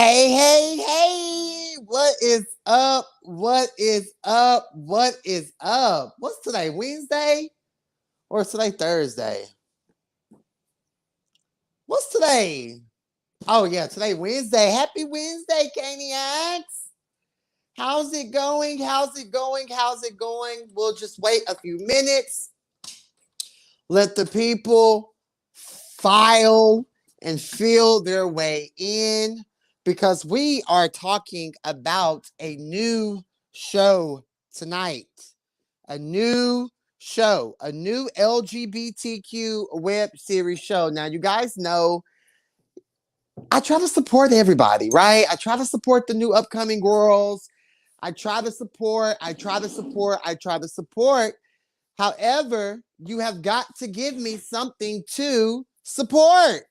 Hey, hey, hey, what is up? What is up? What is up? What's today? Wednesday? Or is today Thursday? What's today? Oh, yeah, today Wednesday. Happy Wednesday, CAINIACS. How's it going? How's it going? How's it going? We'll just wait a few minutes. Let the people file and feel their way in because we are talking about a new show tonight. A new show, a new LGBTQ web series show. Now, you guys know I try to support everybody, right? I try to support the new upcoming girls. I try to support. However, you have got to give me something to support.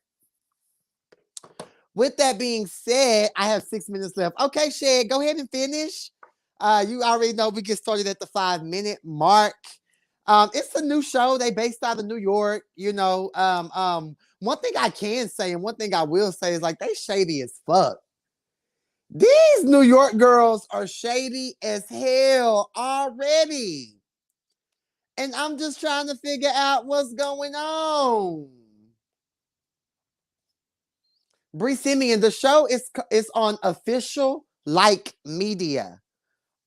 With that being said, I have 6 minutes left. Okay, Shed, go ahead and finish. You already know we get started at the 5-minute mark. It's a new show. They based out of New York. One thing I can say and one thing I will say is like they shady as fuck. These New York girls are shady as hell already. And I'm just trying to figure out what's going on. Bree Simeon, the show is on Official Like Media.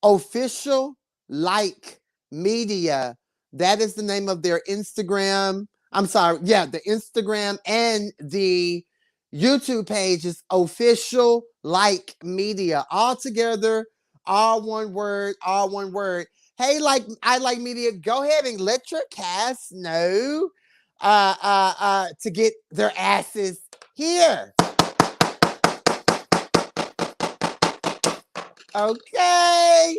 Official Like Media. That is the name of their Instagram. I'm sorry. Yeah, the Instagram and the YouTube page is Official Like Media. All together, all one word, all one word. Hey, I like media, go ahead and let your cast know to get their asses here. Okay.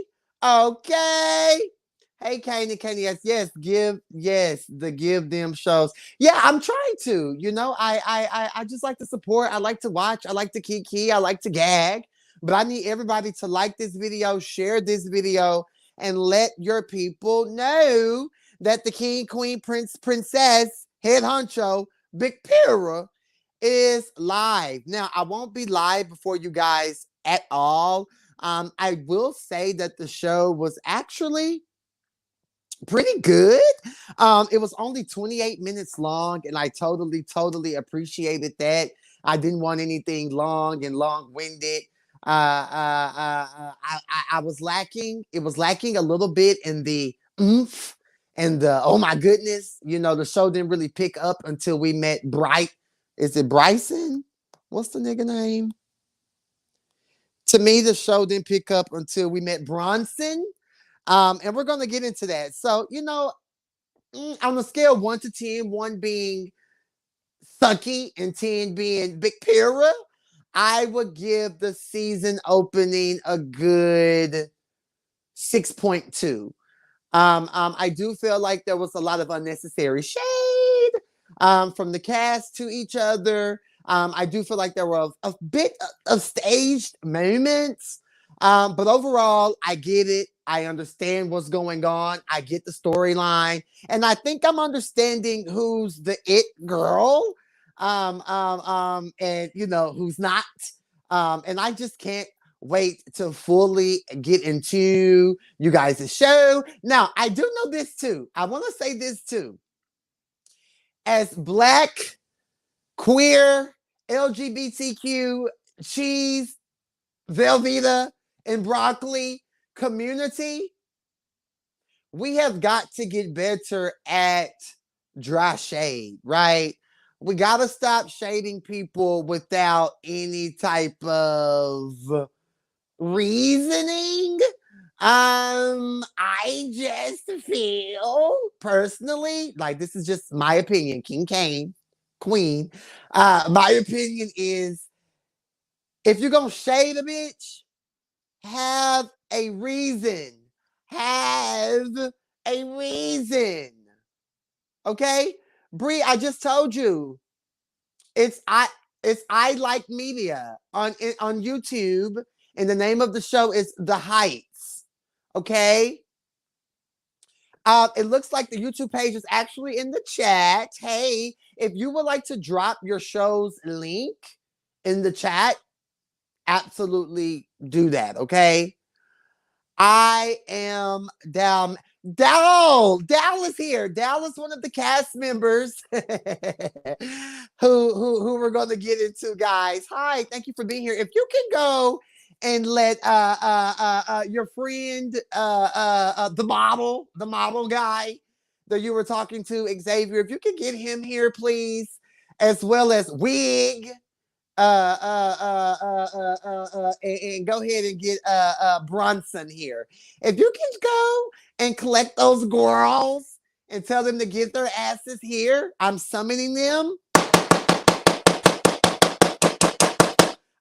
Hey, CAINIACS, give them shows. Yeah, I'm trying to. I just like to support. I like to watch. I like to kiki. I like to gag. But I need everybody to like this video, share this video, and let your people know that the king, queen, prince, princess, head honcho, Big Pira is live. Now, I won't be live before you guys at all. I will say that the show was actually pretty good. It was only 28 minutes long, and I totally appreciated that. I didn't want anything long and long-winded. I was lacking. It was lacking a little bit in the oomph and the oh my goodness. The show didn't really pick up until we met Is it Bryson? What's the nigga name? To me, the show didn't pick up until we met Bronson. And we're going to get into that. So, on a scale of 1 to 10, 1 being sucky and 10 being Big Pira, I would give the season opening a good 6.2. I do feel like there was a lot of unnecessary shade from the cast to each other. I do feel like there were a bit of staged moments. But overall, I get it. I understand what's going on. I get the storyline. And I think I'm understanding who's the it girl. And who's not. And I just can't wait to fully get into you guys' show. Now, I do know this too. I want to say this too. As Black, queer, LGBTQ, cheese, Velveeta, and broccoli community, we have got to get better at dry shade, right? We got to stop shading people without any type of reasoning. I just feel personally, like this is just my opinion, King Cain, Queen. My opinion is if you're going to shade a bitch, have a reason. Have a reason. Okay? Bree, I just told you. It's I Like Media on YouTube, and the name of the show is The Heights. Okay? It looks like the YouTube page is actually in the chat. Hey, if you would like to drop your show's link in the chat, absolutely do that, okay? I am down. Dal is here. Dal is one of the cast members who we're going to get into, guys. Hi, thank you for being here. If you can go and let your friend the model guy that you were talking to, Xavier, if you could get him here, please, as well as Wig. And go ahead and get Bronson here. If you can go and collect those girls and tell them to get their asses here, I'm summoning them.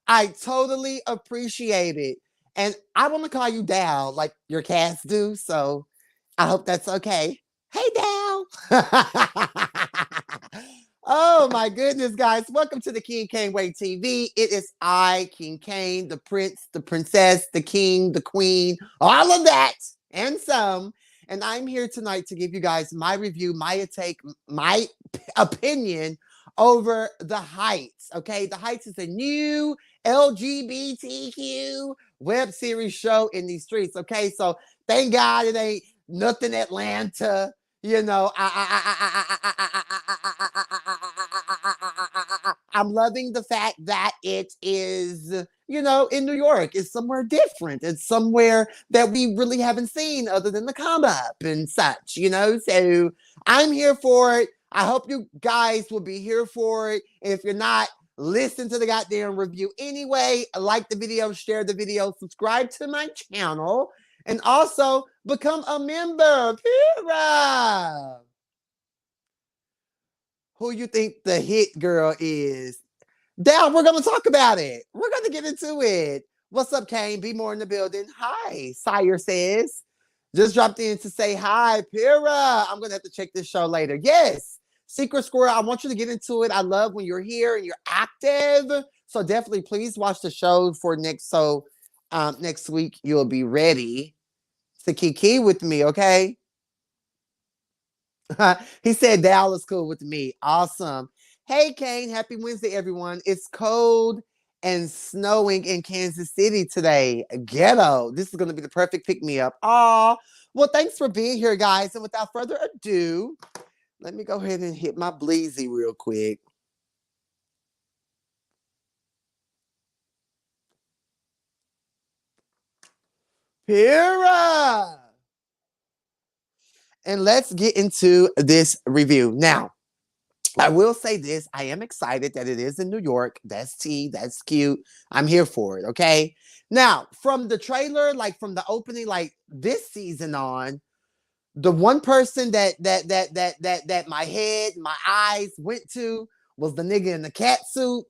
I totally appreciate it. And I want to call you Dal like your cats do. So I hope that's okay. Hey, Dal. Oh my goodness, guys. Welcome to the CAINIACS. It is I, King Cain, the prince, the princess, the king, the queen, all of that and some. And I'm here tonight to give you guys my review, my take, my opinion over The Heights. Okay, The Heights is a new LGBTQ web series show in these streets. Okay, so thank God it ain't nothing Atlanta. You know, I'm loving the fact that it is, you know, in New York. It's somewhere different. It's somewhere that we really haven't seen other than the come up and such, you know. So I'm here for it. I hope you guys will be here for it. And if you're not, listen to the goddamn review anyway. Like the video, share the video, subscribe to my channel. And also become a member. Pira. Who you think the hit girl is? Dal, we're going to talk about it. We're going to get into it. What's up, Cain? Be more in the building. Hi, Sire says. Just dropped in to say hi, Pira. I'm going to have to check this show later. Yes, Secret Squirrel, I want you to get into it. I love when you're here and you're active. So definitely please watch the show for next week you'll be ready to kiki with me, okay? He said Dal is cool with me. Awesome. Hey, Cain, happy Wednesday, everyone. It's cold and snowing in Kansas City today. Ghetto. This is going to be the perfect pick-me-up. Aw. Well, thanks for being here, guys. And without further ado, let me go ahead and hit my bleezy real quick. Pira! And let's get into this review. Now, I will say this. I am excited that it is in New York. That's tea. That's cute. I'm here for it, okay? Now, from the trailer, like from the opening, like this season on, the one person that my head, my eyes went to was the nigga in the cat suit.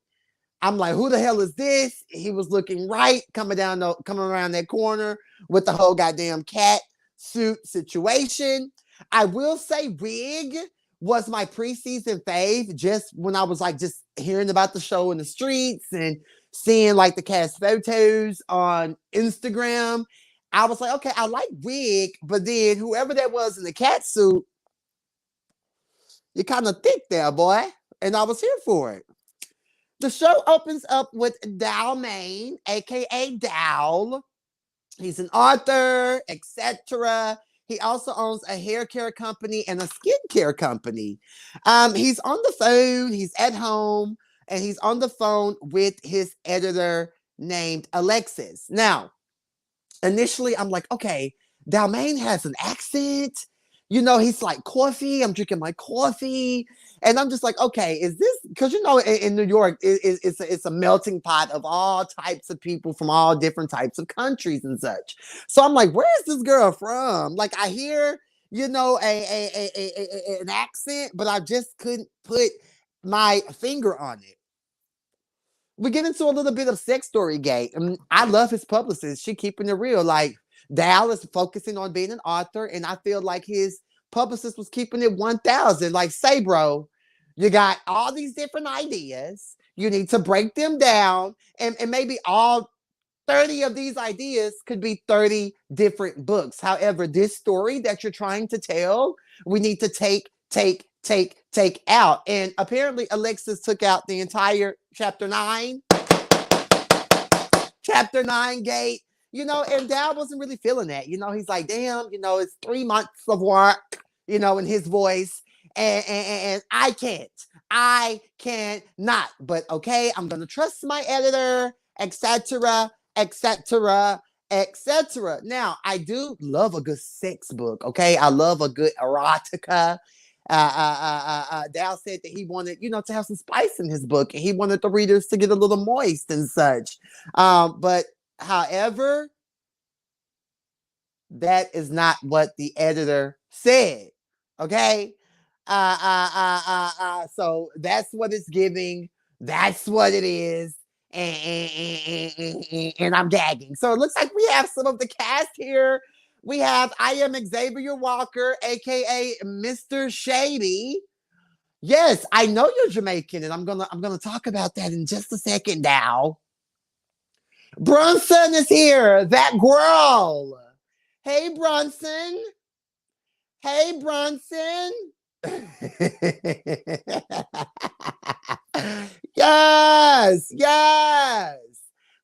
I'm like, who the hell is this? He was looking right, coming around that corner with the whole goddamn cat suit situation. I will say Wig was my preseason fave just when I was like just hearing about the show in the streets and seeing like the cast photos on Instagram. I was like, okay, I like Wig, but then whoever that was in the cat suit, you kind of thick there, boy. And I was here for it. The show opens up with Dalmain, aka Dal. He's an author, etc. He also owns a hair care company and a skincare company. He's on the phone, he's at home, and he's on the phone with his editor named Alexis. Now, initially, I'm like, okay, Dalmain has an accent. You know, he's like coffee. I'm drinking my coffee. And I'm just like, okay, is this, because you know, in New York, it's a melting pot of all types of people from all different types of countries and such. So I'm like, where is this girl from? Like, I hear, you know, an accent, but I just couldn't put my finger on it. We get into a little bit of sex story gate. I love his publicist. She keeping it real. Like, Dal is focusing on being an author, and I feel like his publicist was keeping it 1,000. Like, say, bro, you got all these different ideas. You need to break them down, and maybe all 30 of these ideas could be 30 different books. However, this story that you're trying to tell, we need to take out. And apparently, Alexis took out the entire chapter 9. chapter 9 gate, and Dad wasn't really feeling that. He's like, damn, it's 3 months of work, in his voice. And I can't not. But okay, I'm gonna trust my editor, etc., etc., etc. Now, I do love a good sex book. Okay, I love a good erotica. Dal said that he wanted, to have some spice in his book, and he wanted the readers to get a little moist and such. But however, that is not what the editor said. Okay. So that's what it's giving. That's what it is. And I'm gagging. So it looks like we have some of the cast here. We have I am Xavier Walker, aka Mr. Shady. Yes, I know you're Jamaican, and I'm gonna talk about that in just a second now. Bronson is here, that girl. Hey, Bronson. Hey, Bronson. Yes.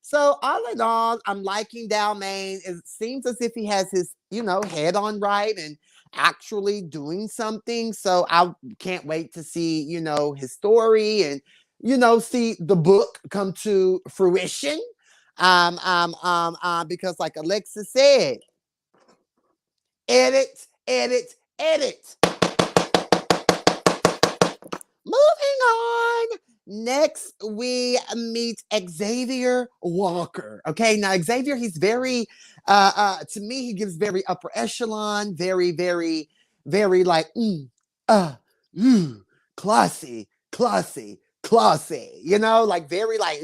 So all in all, I'm liking Dalmain. It seems as if he has his, head on right and actually doing something. So I can't wait to see, his story and, see the book come to fruition. Because like Alexis said, edit. Moving on. Next, we meet Xavier Walker. Okay, now Xavier, he's very, to me, he gives very upper echelon, very, very, very like, classy, like very like,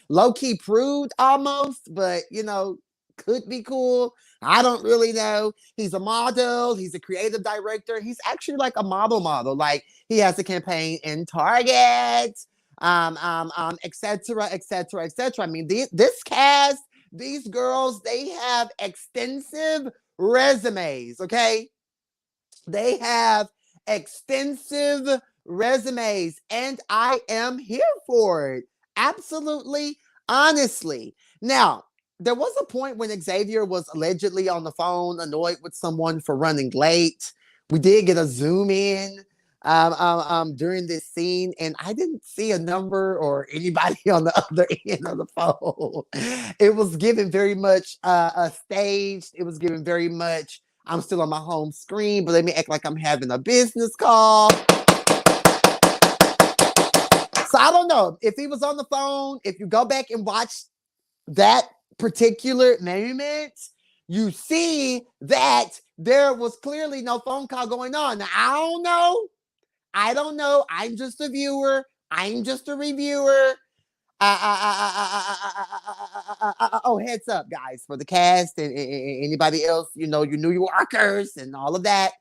low key prude almost, but could be cool. I don't really know. He's a model. He's a creative director. He's actually like a model. Like he has a campaign in Target, etc., etc., etc. I mean, this cast, these girls, they have extensive resumes. Okay, they have extensive resumes, and I am here for it. Absolutely, honestly. Now, there was a point when Xavier was allegedly on the phone, annoyed with someone for running late. We did get a zoom in during this scene, and I didn't see a number or anybody on the other end of the phone. It was given very much staged. It was given very much, I'm still on my home screen, but let me act like I'm having a business call. So I don't know if he was on the phone. If you go back and watch that particular moment, you see that there was clearly no phone call going on. Now, I don't know. I'm just a viewer. I'm just a reviewer. Oh, heads up, guys, for the cast and anybody else, you New Yorkers and all of that.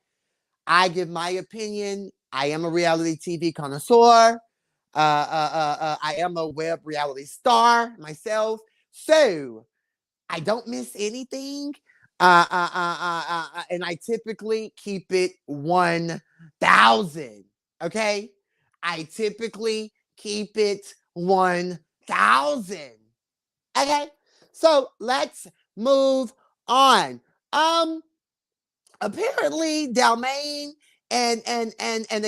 I give my opinion. I am a reality TV connoisseur. I am a web reality star myself. So I don't miss anything. And I typically keep it 1,000. Okay. I typically keep it 1,000. Okay. So let's move on. Apparently Dalmain and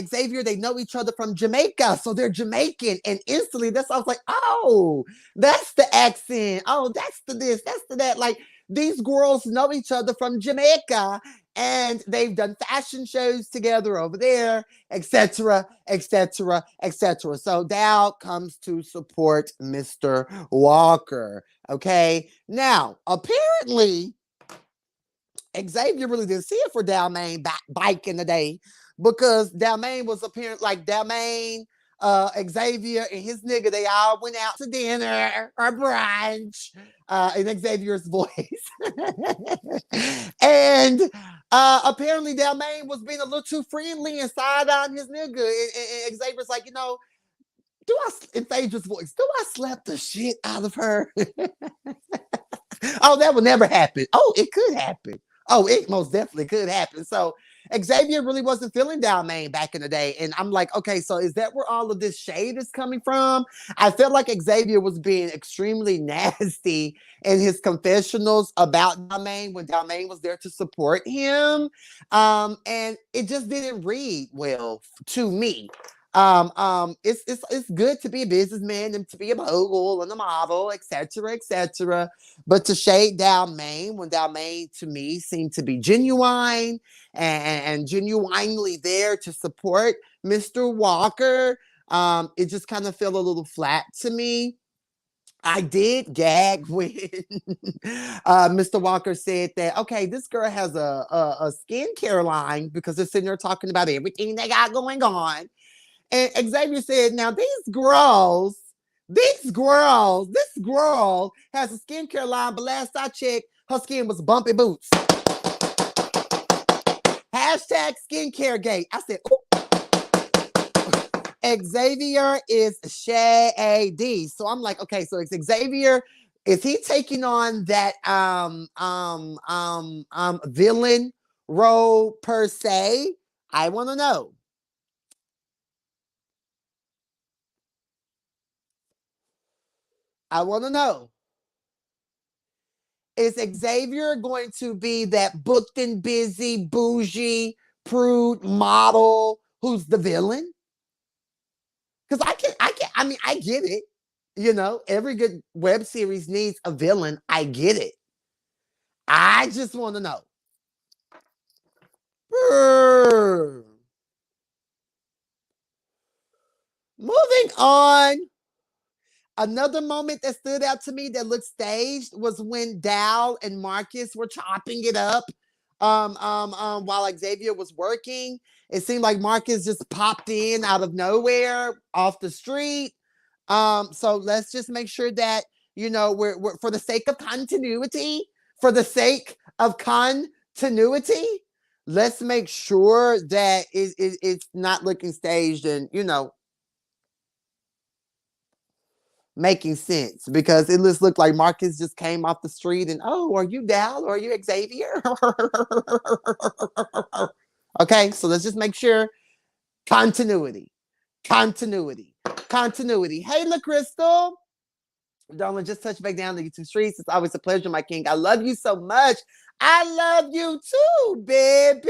Xavier, they know each other from Jamaica, so they're Jamaican, and instantly I was like, oh, that's the accent, oh, that's the this, that's the that. Like, these girls know each other from Jamaica, and they've done fashion shows together over there, etc., etc., etc. So Dal comes to support Mr. Walker. Okay, now apparently Xavier really didn't see it for Dalmain back in the day, because Dalmain was apparent like Dalmain, Xavier, and his nigga, they all went out to dinner or brunch in Xavier's voice. And apparently Dalmain was being a little too friendly and side on his nigga. And Xavier's like, in Xavier's voice, do I slap the shit out of her? Oh, that would never happen. Oh, it could happen. Oh, it most definitely could happen. So Xavier really wasn't feeling Dalmain back in the day. And I'm like, okay, so is that where all of this shade is coming from? I felt like Xavier was being extremely nasty in his confessionals about Dalmain when Dalmain was there to support him. And it just didn't read well to me. It's good to be a businessman and to be a mogul and a model, etc., etc. But to shade Dalmain when Dalmain to me seemed to be genuine and genuinely there to support Mr. Walker, it just kind of felt a little flat to me. I did gag when Mr. Walker said that, okay, this girl has a skincare line because they're sitting there talking about everything they got going on. And Xavier said, now this girl has a skincare line, but last I checked, her skin was bumpy boots. Hashtag skincare gate. I said, oh. Xavier is shady. So I'm like, okay, so it's Xavier. Is he taking on that villain role per se? I want to know. I want to know. Is Xavier going to be that booked and busy, bougie, prude model who's the villain? Because I get it. You know, every good web series needs a villain. I get it. I just want to know. Moving on. Another moment that stood out to me that looked staged was when Dal and Marcus were chopping it up while Xavier was working. It seemed like Marcus just popped in out of nowhere off the street. So let's just make sure that, you know, we're for the sake of continuity, let's make sure that it's not looking staged and, you know, making sense, because it just looked like Marcus just came off the street and, oh, are you Dal or are you Xavier? Okay, so let's just make sure continuity. Hey, La Crystal. Darling, just touch back down the YouTube streets. It's always a pleasure, my king. I love you so much. I love you too, baby.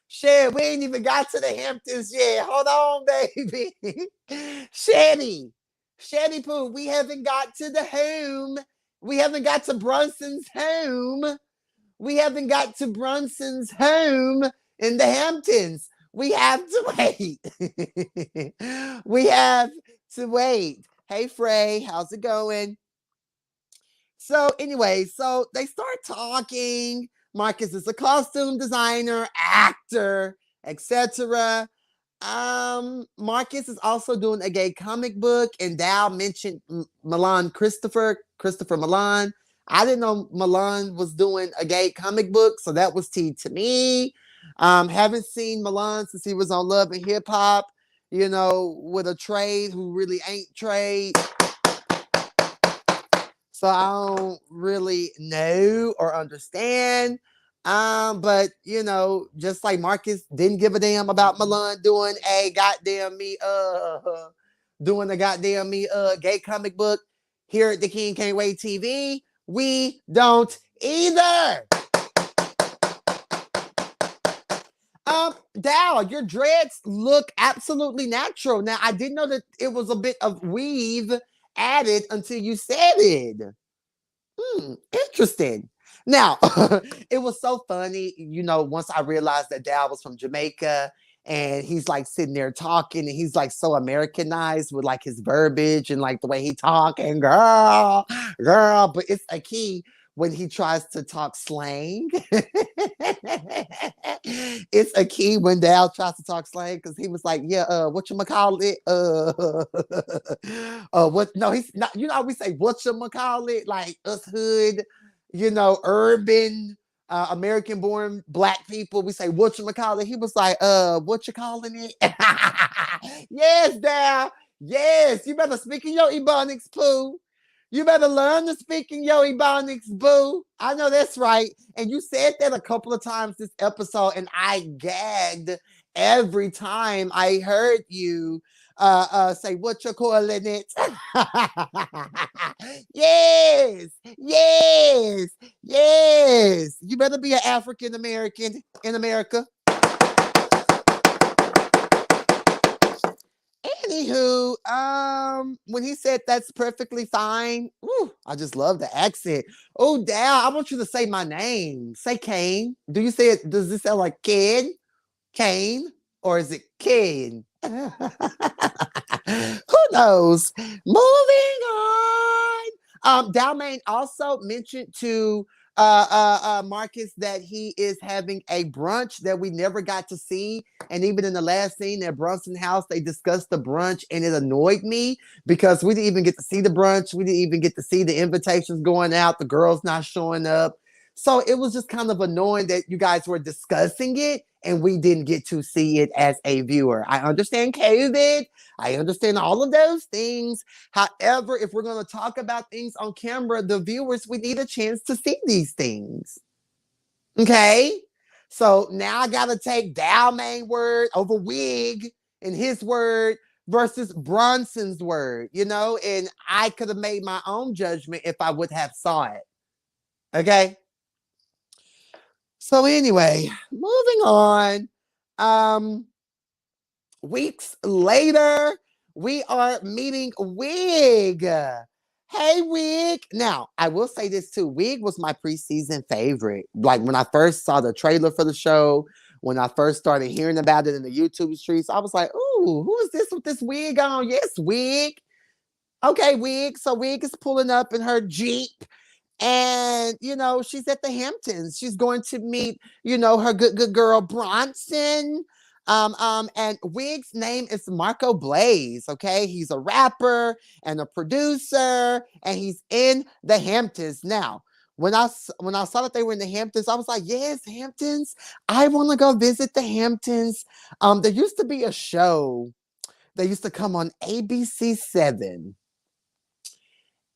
Shit, we ain't even got to the Hamptons yet. Hold on, baby. Shetty Poo, we haven't got to the home. We haven't got to Brunson's home. We haven't got to Brunson's home in the Hamptons. We have to wait. We have to wait. Hey, Frey, how's it going? So anyway, so they start talking. Marcus is a costume designer, actor, etc. Marcus is also doing a gay comic book, and Dal mentioned Milan Christopher Milan. I didn't know Milan was doing a gay comic book, so that was tea to me. Haven't seen Milan since he was on Love and Hip Hop, you know, with a trade who really ain't trade. So I don't really know or understand. But you know, just like Marcus didn't give a damn about Milan doing a goddamn gay comic book here at the King Can't Wait TV, we don't either. Dal, your dreads look absolutely natural. Now, I didn't know that it was a bit of weave added until you said it. Interesting. Now, it was so funny, you know, once I realized that Dal was from Jamaica and he's like sitting there talking and he's like so Americanized with like his verbiage and like the way he talk and girl, but it's a key when he tries to talk slang. It's a key when Dal tries to talk slang because he was like, yeah, whatchamacallit? What? No, he's not. You know how we say whatchamacallit, like us hood, you know, urban, American-born Black people. We say whatchamacallit. He was like, what you calling it? Yes, Dal. Yes, you better speak in your Ebonics, Pooh. You better learn to speak in your Ebonics, boo. I know that's right. And you said that a couple of times this episode, and I gagged every time I heard you say what you're calling it. Yes, yes, yes. You better be an African American in America. Anywho, when he said that's perfectly fine, I just love the accent. Oh, Dal, I want you to say my name. Say Cain. Do you say it? Does this sound like Cain? Cain? Or is it Cain? Who knows? Moving on. Dalmain also mentioned to Marcus that he is having a brunch that we never got to see. And even in the last scene at Brunson House, they discussed the brunch, and it annoyed me because we didn't even get to see the brunch. We didn't even get to see the invitations going out, the girls not showing up. So it was just kind of annoying that you guys were discussing it and we didn't get to see it as a viewer. I understand COVID. I understand all of those things. However, if we're going to talk about things on camera, the viewers, we need a chance to see these things. Okay? So now I got to take Dalmain's word over Wig and his word versus Bronson's word, you know? And I could have made my own judgment if I would have saw it. Okay? So anyway, moving on. Weeks later, we are meeting Wig. Hey, Wig. Now, I will say this too. Wig was my preseason favorite. Like when I first saw the trailer for the show, when I first started hearing about it in the YouTube streets, I was like, ooh, who is this with this wig on? Yes, Wig. Okay, Wig. So Wig is pulling up in her Jeep. And, you know, she's at the Hamptons. She's going to meet, you know, her good girl Bronson. And Wig's name is Marco Blaze. Okay, he's a rapper and a producer, and he's in the Hamptons now. When I saw that they were in the Hamptons, I was like, yes, Hamptons. I want to go visit the Hamptons. There used to be a show that used to come on ABC7.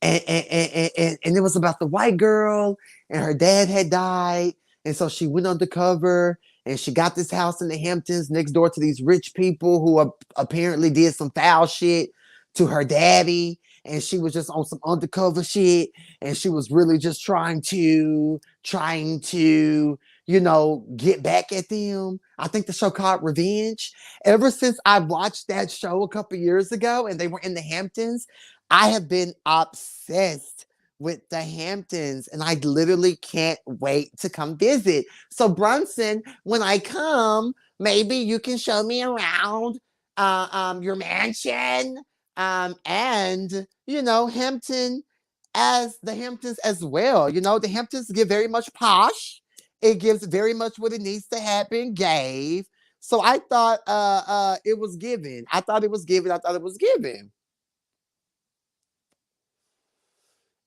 And it was about the white girl, and her dad had died. And so she went undercover and she got this house in the Hamptons next door to these rich people who apparently did some foul shit to her daddy. And she was just on some undercover shit. And she was really just trying to, you know, get back at them. I think the show called Revenge. Ever since I watched that show a couple years ago and they were in the Hamptons, I have been obsessed with the Hamptons, and I literally can't wait to come visit. So Brunson, when I come, maybe you can show me around your mansion, and you know, Hampton as the Hamptons as well. You know, the Hamptons give very much posh. It gives very much what it needs to happen, gave. So I thought it was given. I thought it was given.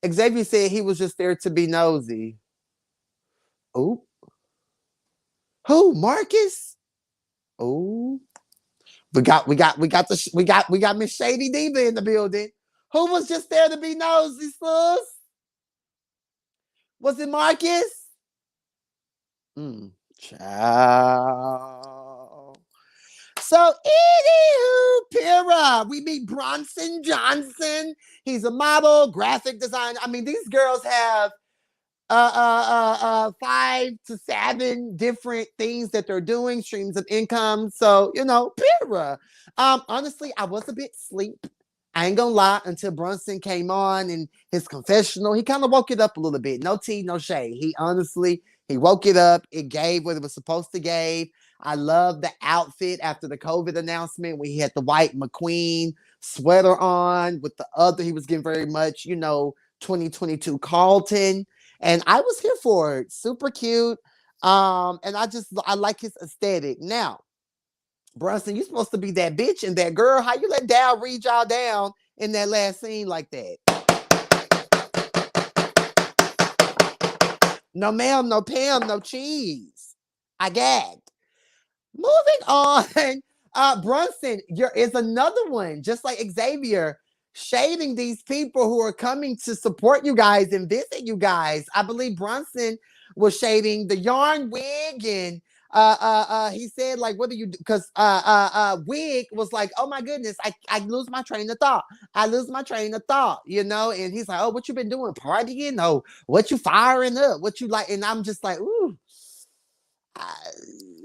Xavier said he was just there to be nosy. Oh, who? Marcus? Oh, we got Miss Shady Diva in the building. Who was just there to be nosy, sis? Was it Marcus? Child. So, anywho, Pyrrha, we meet Bronson Johnson. He's a model, graphic designer. I mean, these girls have 5 to 7 different things that they're doing, streams of income. So, you know, Pyrrha. Honestly, I was a bit sleep. I ain't gonna lie, until Brunson came on and his confessional, he kind of woke it up a little bit. No tea, no shade. He woke it up. It gave what it was supposed to give. I love the outfit after the COVID announcement when he had the white McQueen sweater on with the other. He was getting very much, you know, 2022 Carlton. And I was here for it. Super cute. And I like his aesthetic. Now, Brunson, you're supposed to be that bitch and that girl. How you let Dal read y'all down in that last scene like that? No ma'am, no Pam, no cheese. I gagged. Moving on. Brunson is another one, just like Xavier. shading these people who are coming to support you guys and visit you guys. I believe Brunson was shading the yarn wig, and he said, like, what do you do? Because wig was like, oh my goodness, I lose my train of thought. I lose my train of thought, you know. And he's like, oh, what you been doing? Partying? Oh, what you firing up? What you like? And I'm just like, ooh.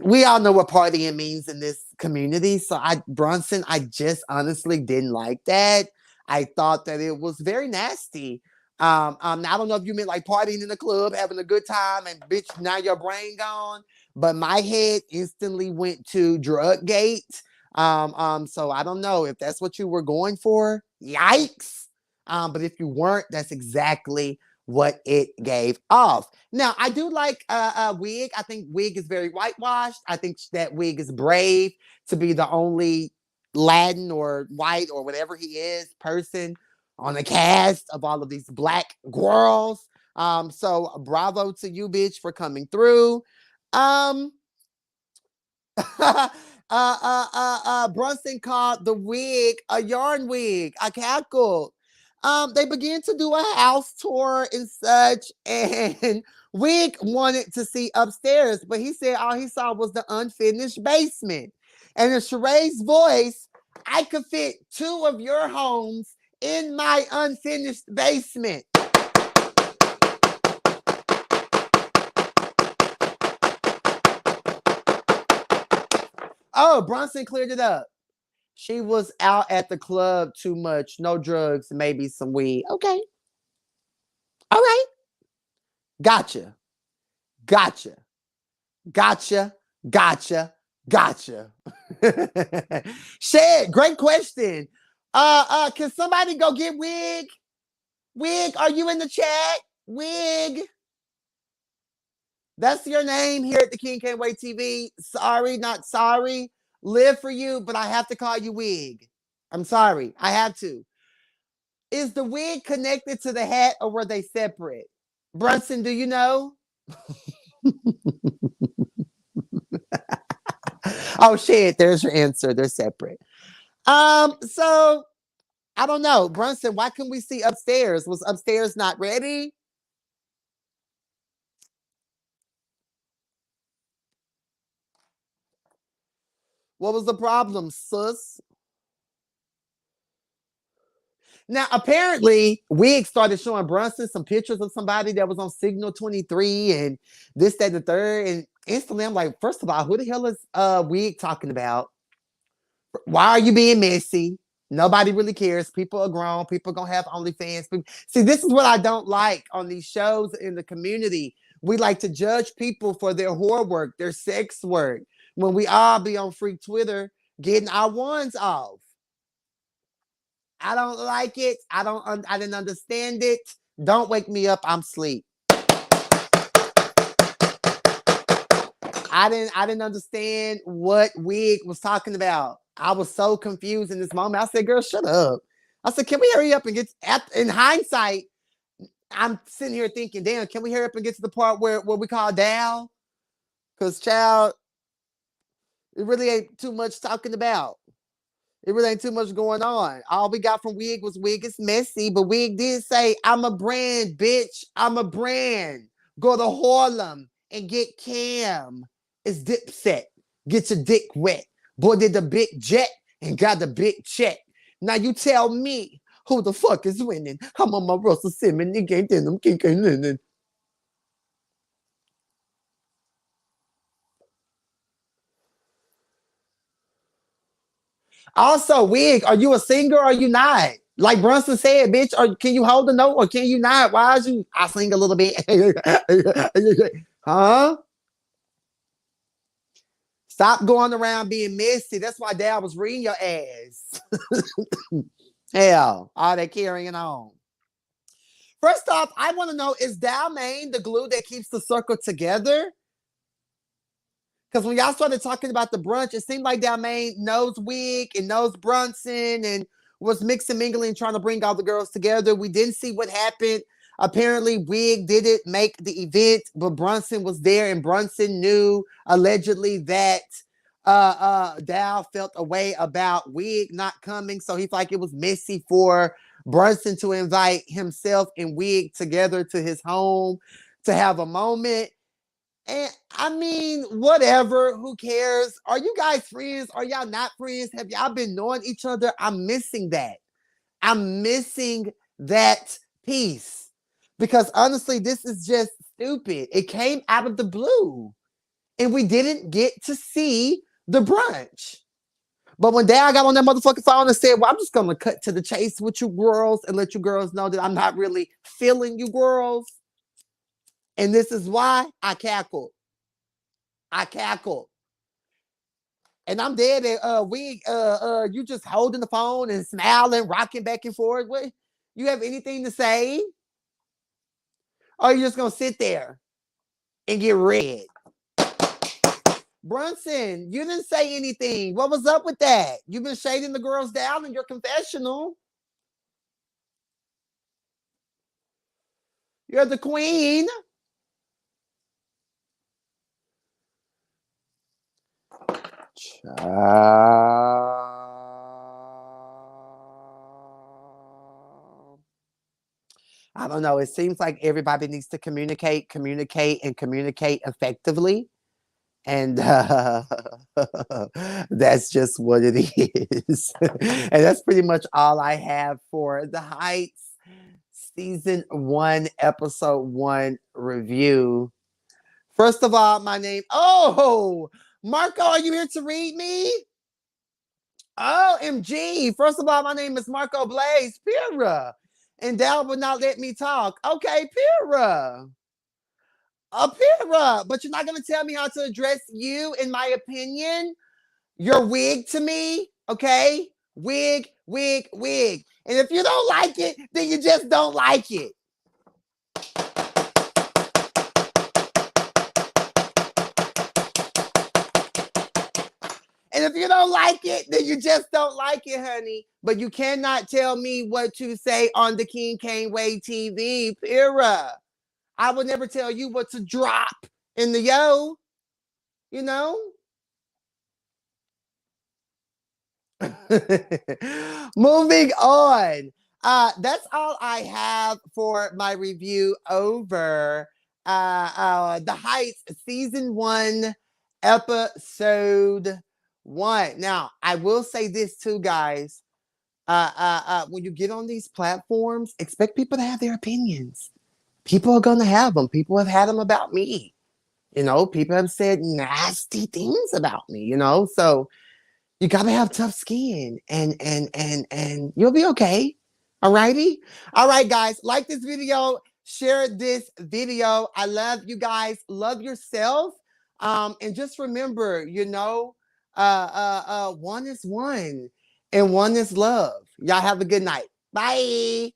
We all know what partying means in this community. So Bronson, I just honestly didn't like that. I thought that it was very nasty. I don't know if you meant like partying in the club, having a good time, and bitch, now your brain gone. But my head instantly went to drug gate. So I don't know if that's what you were going for. Yikes. But if you weren't, that's exactly what it gave off. Now, I do like Wig. I think Wig is very whitewashed. I think that Wig is brave to be the only Latin or white or whatever he is person on the cast of all of these black girls. So bravo to you, bitch, for coming through. Brunson called the wig a yarn wig. I cackled. They began to do a house tour and such, and Wig wanted to see upstairs, but he said all he saw was the unfinished basement. And in Sheree's voice, I could fit 2 of your homes in my unfinished basement. Oh, Bronson cleared it up. She was out at the club too much. No drugs, maybe some weed. Okay. All right. Gotcha. Gotcha. Gotcha. Gotcha. Gotcha. Shed, great question. Can somebody go get Wig? Wig, are you in the chat? Wig. That's your name here at the CAINIACS. Sorry, not sorry. Live for you, but I have to call you Wig. I'm sorry. I have to. Is the wig connected to the hat or were they separate? Brunson, do you know? Oh shit, there's your answer. They're separate. So I don't know. Brunson, why couldn't we see upstairs? Was upstairs not ready? What was the problem, sus? Now, apparently, Wig started showing Brunson some pictures of somebody that was on Signal 23 and this, that, and the third. And instantly, I'm like, first of all, who the hell is Wig talking about? Why are you being messy? Nobody really cares. People are grown. People are going to have OnlyFans. See, this is what I don't like on these shows in the community. We like to judge people for their whore work, their sex work, when we all be on free Twitter getting our ones off. I don't like it. I didn't understand it. Don't wake me up. I'm asleep. I didn't understand what Wig was talking about. I was so confused in this moment. I said, girl, shut up. I said, can we hurry up and get in hindsight? I'm sitting here thinking, damn, can we hurry up and get to the part where we call Dow? Because child, it really ain't too much talking about. It really ain't too much going on. All we got from Wig was Wig is messy, but Wig did say, I'm a brand, bitch. I'm a brand. Go to Harlem and get Cam. It's Dipset. Get your dick wet. Boy did the big jet and got the big check. Now you tell me who the fuck is winning. I'm on my Russell Simmons. You ain't in them kinking linen. Also, Wig, are you a singer or are you not? Like Brunson said, bitch, or can you hold the note or can you not? Why is you? I sing a little bit. Huh? Stop going around being messy. That's why Dad was reading your ass. Hell, all that carrying on. First off, I want to know, is Dalmain the glue that keeps the circle together? Because when y'all started talking about the brunch, it seemed like Dalmain knows Wig and knows Brunson and was mixing, mingling, trying to bring all the girls together. We didn't see what happened. Apparently, Wig didn't make the event, but Brunson was there, and Brunson knew allegedly that Dow felt a way about Wig not coming, so he felt like it was messy for Brunson to invite himself and Wig together to his home to have a moment. And I mean, whatever, who cares? Are you guys friends? Are y'all not friends? Have y'all been knowing each other? I'm missing that. I'm missing that piece. Because honestly, this is just stupid. It came out of the blue. And we didn't get to see the brunch. But when Dad got on that motherfucking phone and said, well, I'm just gonna cut to the chase with you girls and let you girls know that I'm not really feeling you girls. And this is why I cackled. I cackled. And I'm dead at you just holding the phone and smiling, rocking back and forth. What, you have anything to say? Or are you just gonna sit there and get red? Brunson, you didn't say anything. What was up with that? You've been shading the girls down in your confessional. You're the queen. I don't know. It seems like everybody needs to communicate effectively. And that's just what it is. And that's pretty much all I have for The Heights Season 1, Episode 1 review. First of all, my name... Oh! Marco, are you here to read me? OMG. First of all, my name is Marco Blaze Pira. And Dal would not let me talk. Okay, Pira. Pira. But you're not going to tell me how to address you, in my opinion? Your wig to me, okay? Wig. And if you don't like it, then you just don't like it. And if you don't like it, then you just don't like it, honey. But you cannot tell me what to say on the King Cain Way TV, Pira. I would never tell you what to drop in the yo, you know? Moving on. That's all I have for my review over The Heights Season 1, Episode 1. Now, I will say this too, guys. When you get on these platforms, expect people to have their opinions. People are going to have them. People have had them about me. You know, people have said nasty things about me, you know? So you gotta have tough skin and you'll be okay. All righty. All right, guys, like this video, share this video. I love you guys. Love yourself. And just remember, you know, one is one and one is love. Y'all have a good night. Bye.